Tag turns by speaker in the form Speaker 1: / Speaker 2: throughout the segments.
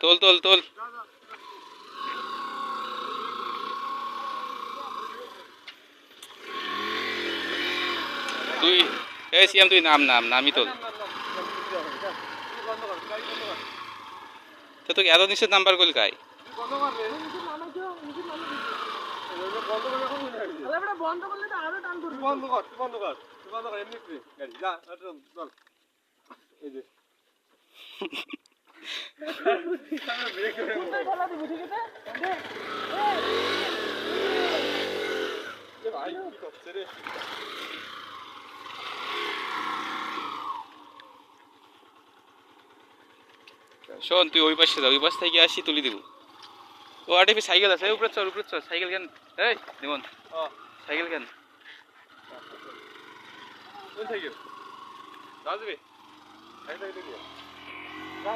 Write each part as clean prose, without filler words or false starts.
Speaker 1: তোল তোল তোল তুই এই সিয়াম তুই নামই তোল তো তোকে এত নিচে নাম্বার কইল কাই
Speaker 2: বন্ধ করলে তো আরো টান করবি। বন্ধ কর এমনি গাড়ি যা চল এই যে ব্রেক করে ঠেলা দিবি ঠিক আছে ভাই কি করছে রে
Speaker 1: শোন তুই ওই পাশে যা ওই পাশ থেকে আসি তুলি দিব ও আরটিপি সাইকেল আছে উপরে চল সাইকেল কেন এই দিমন সাইকেল কেন
Speaker 2: কোন সাইকেল রাজবে এই সাইকেল দিয়ে যা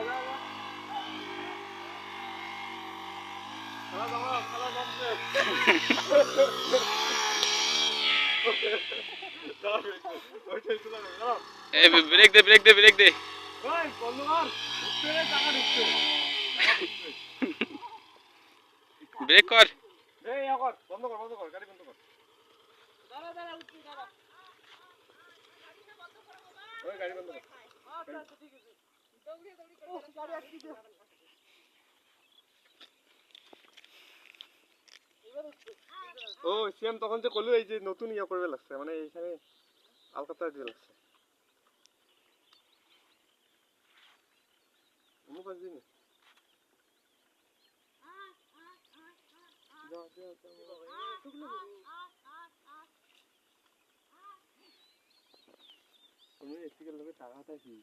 Speaker 2: খালা যাচ্ছে
Speaker 1: এই ব্রেক দে
Speaker 2: ভাই বন্ধ কর উঠছে টাকা ঢুকছে
Speaker 1: ব্রেক কর
Speaker 2: এই বন্ধ কর গাড়ি বন্ধ কর দাঁড়া উঠছি দাঁড়া ওই গাড়ি বন্ধ কর আচ্ছা ঠিক আছে দৌড়ি গাড়ি আসছে ও সিএম তখন যে কইলো এই যে নতুন ইয়া করবে লাগছে মানে এইখানে আলকাতরা দিয়ে লাগছে মুবাজ দিন তুমি এদিকে লোকে টাকা পাইছি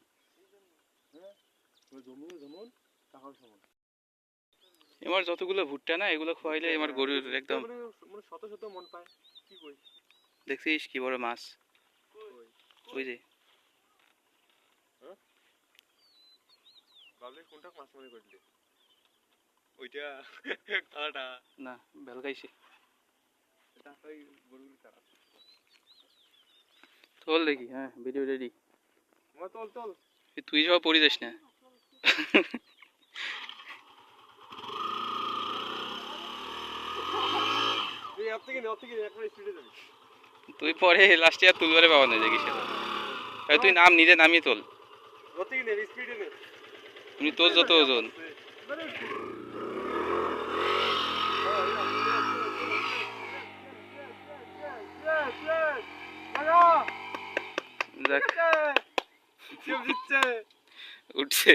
Speaker 2: হ্যাঁ ওই জমুন টাকার সমান
Speaker 1: আমার যতগুলো ভুট্টা না এগুলো খোয়াইলে আমার গরুর একদম
Speaker 2: মানে শত মন পায় কি কই
Speaker 1: দেখছিস কি বড় মাছ ওই যে
Speaker 2: হ্যাঁ বাবলে কোনটা মাছ মনে করলি ওইটা কাটা
Speaker 1: না বেলগাইছে
Speaker 2: এটা কই গরুর কাটা
Speaker 1: তোল দেখি হ্যাঁ ভিডিও রেডি
Speaker 2: মা তোল
Speaker 1: তুই সব পড়ে যাস না
Speaker 2: এই আপনি কি একবার স্পিডে যাবি
Speaker 1: তুই পরে লাস্টে আর তুলবারে পাওয়া না দেখিস তুই নিজে নামিয়ে তোল
Speaker 2: গতি নে স্পিডে নে
Speaker 1: তুমি তোর যত ওজন উঠছে